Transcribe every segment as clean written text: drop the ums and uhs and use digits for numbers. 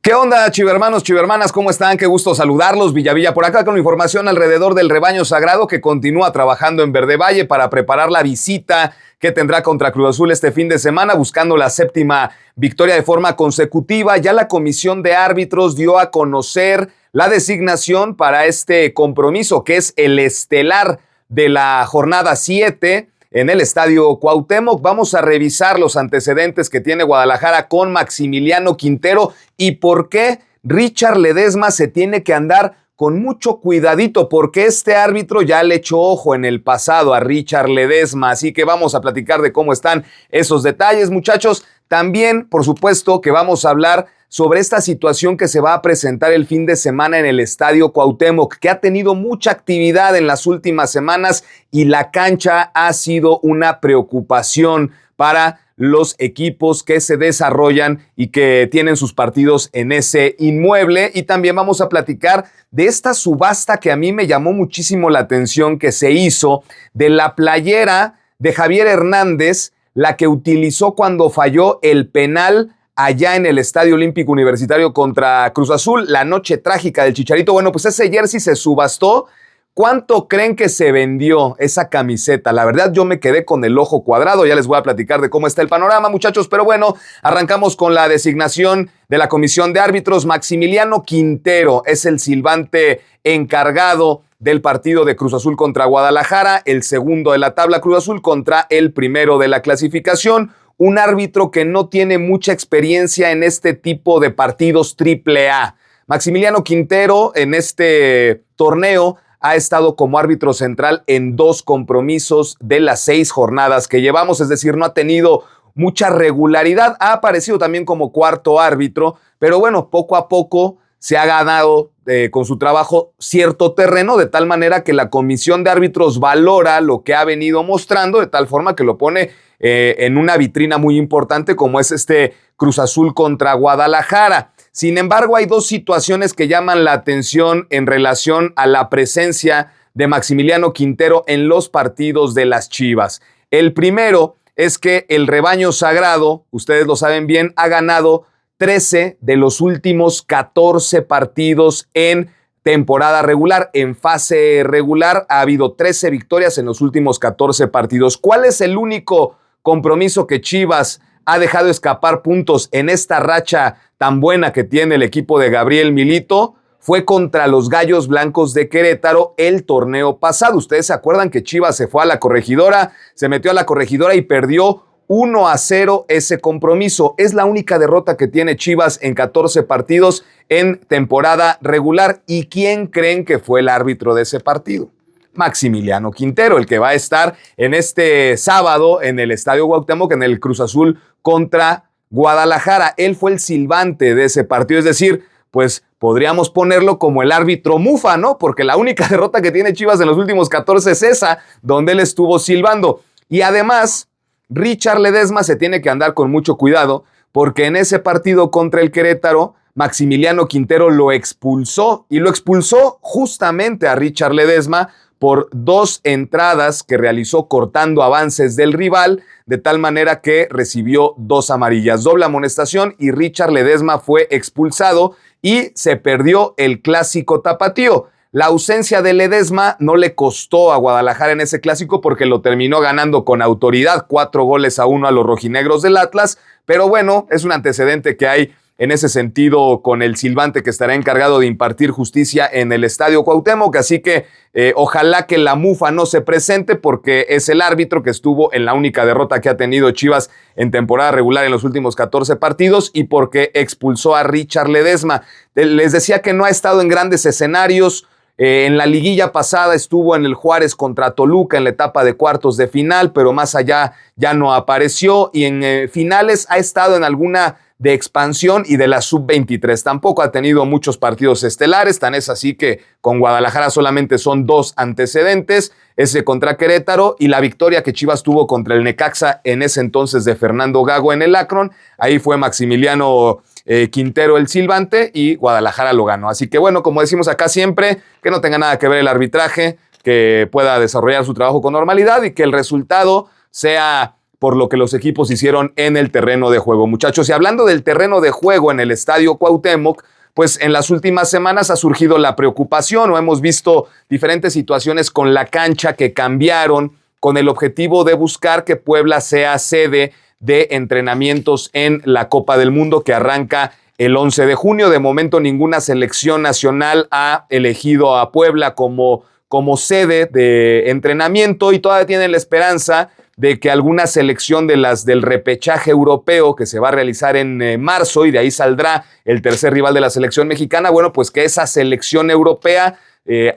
¿Qué onda, chivermanos, chivermanas? ¿Cómo están? Qué gusto saludarlos. Villavilla por acá con información alrededor del rebaño sagrado que continúa trabajando en Verde Valle para preparar la visita que tendrá contra Cruz Azul este fin de semana, buscando la 7ª victoria de forma consecutiva. Ya la comisión de árbitros dio a conocer la designación para este compromiso, que es el estelar de la jornada 7 en el Estadio Cuauhtémoc. Vamos a revisar los antecedentes que tiene Guadalajara con Maximiliano Quintero y por qué Richard Ledesma se tiene que andar con mucho cuidadito, porque este árbitro ya le echó ojo en el pasado a Richard Ledesma. Así que vamos a platicar de cómo están esos detalles, muchachos. También, por supuesto, que vamos a hablar sobre esta situación que se va a presentar el fin de semana en el Estadio Cuauhtémoc, que ha tenido mucha actividad en las últimas semanas y la cancha ha sido una preocupación para los equipos que se desarrollan y que tienen sus partidos en ese inmueble. Y también vamos a platicar de esta subasta que a mí me llamó muchísimo la atención, que se hizo de la playera de Javier Hernández, la que utilizó cuando falló el penal allá en el Estadio Olímpico Universitario contra Cruz Azul, la noche trágica del Chicharito. Bueno, pues ese jersey se subastó. ¿Cuánto creen que se vendió esa camiseta? La verdad, yo me quedé con el ojo cuadrado. Ya les voy a platicar de cómo está el panorama, muchachos. Pero bueno, arrancamos con la designación de la comisión de árbitros. Maximiliano Quintero es el silbante encargado del partido de Cruz Azul contra Guadalajara, el segundo de la tabla. Cruz Azul contra el primero de la clasificación. Un árbitro que no tiene mucha experiencia en este tipo de partidos AAA. Maximiliano Quintero en este torneo ha estado como árbitro central en 2 compromisos de las 6 jornadas que llevamos, es decir, no ha tenido mucha regularidad. Ha aparecido también como cuarto árbitro, pero bueno, poco a poco se ha ganado con su trabajo cierto terreno, de tal manera que la comisión de árbitros valora lo que ha venido mostrando, de tal forma que lo pone en una vitrina muy importante como es este Cruz Azul contra Guadalajara. Sin embargo, hay 2 situaciones que llaman la atención en relación a la presencia de Maximiliano Quintero en los partidos de las Chivas. El primero es que el rebaño sagrado, ustedes lo saben bien, ha ganado 13 de los últimos 14 partidos en temporada regular. En fase regular ha habido 13 victorias en los últimos 14 partidos. ¿Cuál es el único compromiso que Chivas ha dejado escapar puntos en esta racha tan buena que tiene el equipo de Gabriel Milito? Fue contra los Gallos Blancos de Querétaro el torneo pasado. Ustedes se acuerdan que Chivas se fue a la Corregidora, se metió a la Corregidora y perdió 1-0 ese compromiso. Es la única derrota que tiene Chivas en 14 partidos en temporada regular. ¿Y quién creen que fue el árbitro de ese partido? Maximiliano Quintero, el que va a estar en este sábado en el Estadio Cuauhtémoc, en el Cruz Azul contra Guadalajara. Él fue el silbante de ese partido, es decir, pues podríamos ponerlo como el árbitro mufa, ¿no? Porque la única derrota que tiene Chivas en los últimos 14 es esa, donde él estuvo silbando. Y además, Richard Ledesma se tiene que andar con mucho cuidado, porque en ese partido contra el Querétaro, Maximiliano Quintero lo expulsó, y lo expulsó justamente a Richard Ledesma por 2 entradas que realizó cortando avances del rival, de tal manera que recibió 2 amarillas, doble amonestación, y Richard Ledesma fue expulsado y se perdió el clásico tapatío. La ausencia de Ledesma no le costó a Guadalajara en ese clásico porque lo terminó ganando con autoridad, 4-1 a los rojinegros del Atlas, pero bueno, es un antecedente que hay en ese sentido con el silbante que estará encargado de impartir justicia en el Estadio Cuauhtémoc, así que ojalá que la mufa no se presente porque es el árbitro que estuvo en la única derrota que ha tenido Chivas en temporada regular en los últimos 14 partidos y porque expulsó a Richard Ledesma. Les decía que no ha estado en grandes escenarios. En la liguilla pasada estuvo en el Juárez contra Toluca en la etapa de cuartos de final, pero más allá ya no apareció, y en finales ha estado en alguna de expansión y de la sub-23. Tampoco ha tenido muchos partidos estelares, tan es así que con Guadalajara solamente son 2 antecedentes, ese contra Querétaro y la victoria que Chivas tuvo contra el Necaxa en ese entonces de Fernando Gago en el Akron. Ahí fue Maximiliano Quintero el silbante y Guadalajara lo ganó. Así que bueno, como decimos acá siempre, que no tenga nada que ver el arbitraje, que pueda desarrollar su trabajo con normalidad y que el resultado sea por lo que los equipos hicieron en el terreno de juego. Muchachos, y hablando del terreno de juego en el Estadio Cuauhtémoc, pues en las últimas semanas ha surgido la preocupación o hemos visto diferentes situaciones con la cancha que cambiaron con el objetivo de buscar que Puebla sea sede de entrenamientos en la Copa del Mundo que arranca el 11 de junio. De momento ninguna selección nacional ha elegido a Puebla como sede de entrenamiento y todavía tienen la esperanza de que alguna selección de las del repechaje europeo que se va a realizar en marzo y de ahí saldrá el tercer rival de la selección mexicana, bueno, pues que esa selección europea,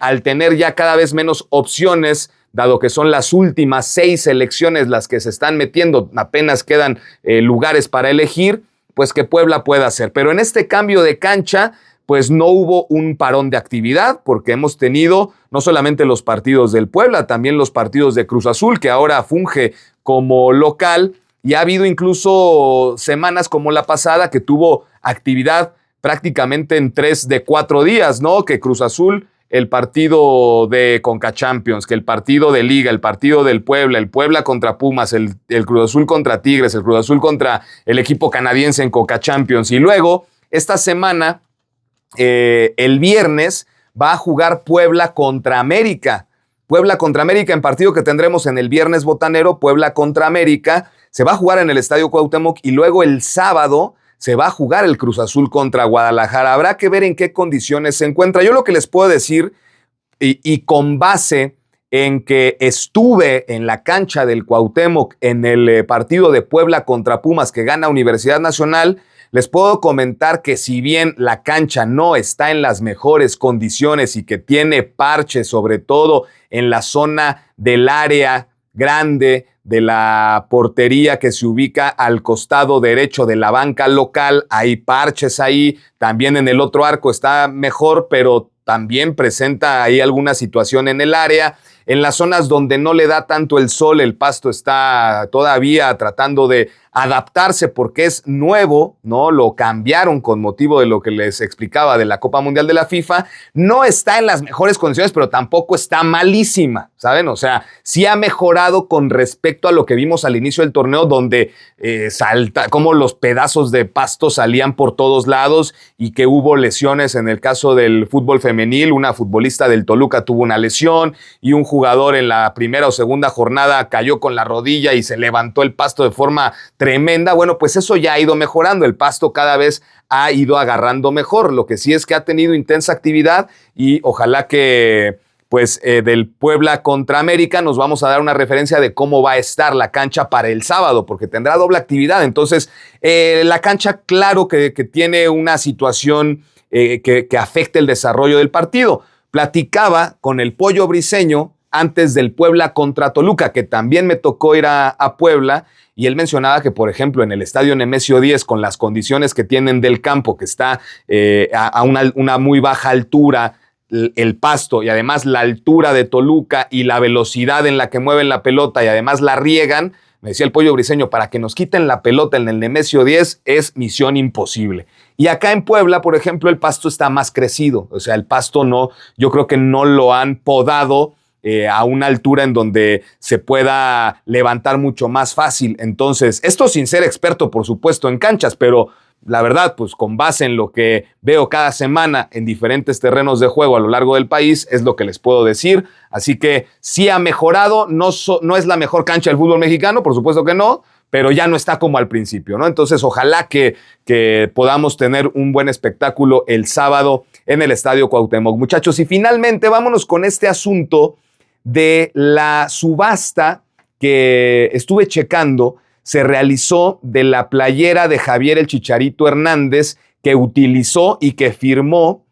al tener ya cada vez menos opciones, dado que son las últimas 6 selecciones las que se están metiendo, apenas quedan lugares para elegir, pues que Puebla pueda hacer. Pero en este cambio de cancha, pues no hubo un parón de actividad, porque hemos tenido no solamente los partidos del Puebla, también los partidos de Cruz Azul, que ahora funge como local, y ha habido incluso semanas como la pasada que tuvo actividad prácticamente en 3 de 4 días, ¿no? Que Cruz Azul, el partido de Conca Champions, que el partido de Liga, el partido del Puebla, el Puebla contra Pumas, el Cruz Azul contra Tigres, el Cruz Azul contra el equipo canadiense en Conca Champions, y luego esta semana el viernes va a jugar Puebla contra América. Puebla contra América en partido que tendremos en el viernes botanero. Puebla contra América se va a jugar en el Estadio Cuauhtémoc y luego el sábado se va a jugar el Cruz Azul contra Guadalajara. Habrá que ver en qué condiciones se encuentra. Yo lo que les puedo decir y con base en que estuve en la cancha del Cuauhtémoc en el partido de Puebla contra Pumas que gana Universidad Nacional, les puedo comentar que si bien la cancha no está en las mejores condiciones y que tiene parches, sobre todo en la zona del área grande de la portería que se ubica al costado derecho de la banca local, hay parches ahí, también en el otro arco está mejor, pero también presenta ahí alguna situación en el área. En las zonas donde no le da tanto el sol, el pasto está todavía tratando de adaptarse porque es nuevo, ¿no? Lo cambiaron con motivo de lo que les explicaba de la Copa Mundial de la FIFA. No está en las mejores condiciones, pero tampoco está malísima, ¿saben? O sea, sí ha mejorado con respecto a lo que vimos al inicio del torneo, donde como los pedazos de pasto salían por todos lados y que hubo lesiones en el caso del fútbol femenil. Una futbolista del Toluca tuvo una lesión y un jugador en la primera o segunda jornada cayó con la rodilla y se levantó el pasto de forma tremenda. Bueno, pues eso ya ha ido mejorando. El pasto cada vez ha ido agarrando mejor. Lo que sí es que ha tenido intensa actividad y ojalá que del Puebla contra América nos vamos a dar una referencia de cómo va a estar la cancha para el sábado, porque tendrá doble actividad. Entonces, la cancha, claro que tiene una situación que afecta el desarrollo del partido. Platicaba con el Pollo Briseño antes del Puebla contra Toluca, que también me tocó ir a Puebla, y él mencionaba que, por ejemplo, en el estadio Nemesio 10, con las condiciones que tienen del campo, que está a una muy baja altura, el pasto y además la altura de Toluca y la velocidad en la que mueven la pelota y además la riegan, me decía el Pollo Briseño, para que nos quiten la pelota en el Nemesio 10 es misión imposible. Y acá en Puebla, por ejemplo, el pasto está más crecido. O sea, el pasto no, yo creo que no lo han podado a una altura en donde se pueda levantar mucho más fácil. Entonces, esto sin ser experto, por supuesto, en canchas, pero la verdad, pues con base en lo que veo cada semana en diferentes terrenos de juego a lo largo del país, es lo que les puedo decir. Así que sí ha mejorado, no es la mejor cancha del fútbol mexicano, por supuesto que no, pero ya no está como al principio, ¿no? Entonces, ojalá que podamos tener un buen espectáculo el sábado en el Estadio Cuauhtémoc. Muchachos, y finalmente vámonos con este asunto de la subasta que estuve checando. Se realizó de la playera de Javier el Chicharito Hernández que utilizó y que firmó,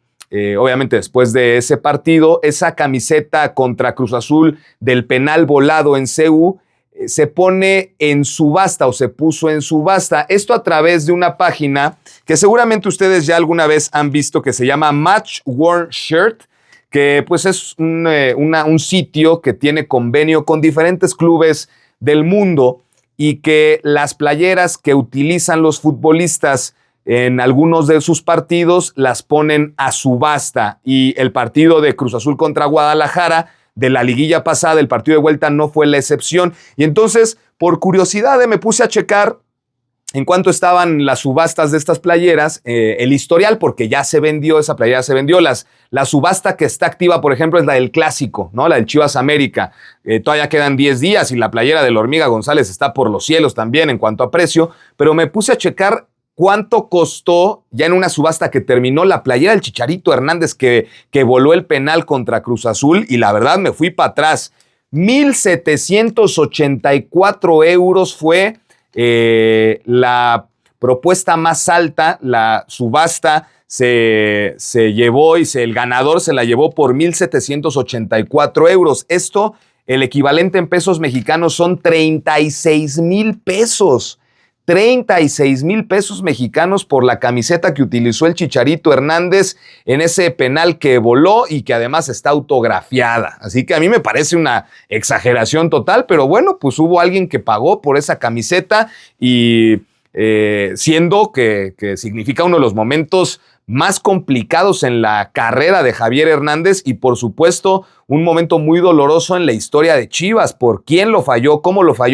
obviamente después de ese partido, esa camiseta contra Cruz Azul del penal volado en CU, se pone en subasta o se puso en subasta. Esto a través de una página que seguramente ustedes ya alguna vez han visto, que se llama Match Worn Shirt, que pues es un sitio que tiene convenio con diferentes clubes del mundo y que las playeras que utilizan los futbolistas en algunos de sus partidos las ponen a subasta. Y el partido de Cruz Azul contra Guadalajara de la liguilla pasada, el partido de vuelta no fue la excepción. Y entonces, por curiosidad, me puse a checar en cuánto estaban las subastas de estas playeras, el historial, porque ya se vendió, esa playera se vendió. La subasta que está activa, por ejemplo, es la del Clásico, ¿no? La del Chivas América. Todavía quedan 10 días y la playera de la Hormiga González está por los cielos también en cuanto a precio, pero me puse a checar cuánto costó ya en una subasta que terminó la playera del Chicharito Hernández que voló el penal contra Cruz Azul, y la verdad me fui para atrás. 1,784 euros fue la propuesta más alta. La subasta se llevó y el ganador se la llevó por 1,784 euros. Esto, el equivalente en pesos mexicanos, son 36,000 pesos. 36,000 pesos mexicanos por la camiseta que utilizó el Chicharito Hernández en ese penal que voló y que además está autografiada. Así que a mí me parece una exageración total, pero bueno, pues hubo alguien que pagó por esa camiseta y siendo que significa uno de los momentos más complicados en la carrera de Javier Hernández y por supuesto un momento muy doloroso en la historia de Chivas, por quién lo falló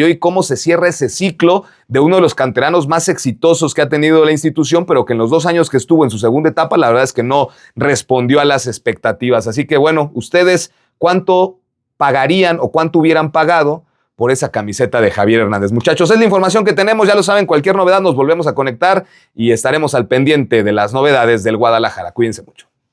y cómo se cierra ese ciclo de uno de los canteranos más exitosos que ha tenido la institución, pero que en los 2 años que estuvo en su segunda etapa, la verdad es que no respondió a las expectativas. Así que bueno, ustedes, ¿cuánto pagarían o cuánto hubieran pagado por esa camiseta de Javier Hernández? Muchachos, es la información que tenemos, ya lo saben, cualquier novedad nos volvemos a conectar y estaremos al pendiente de las novedades del Guadalajara. Cuídense mucho.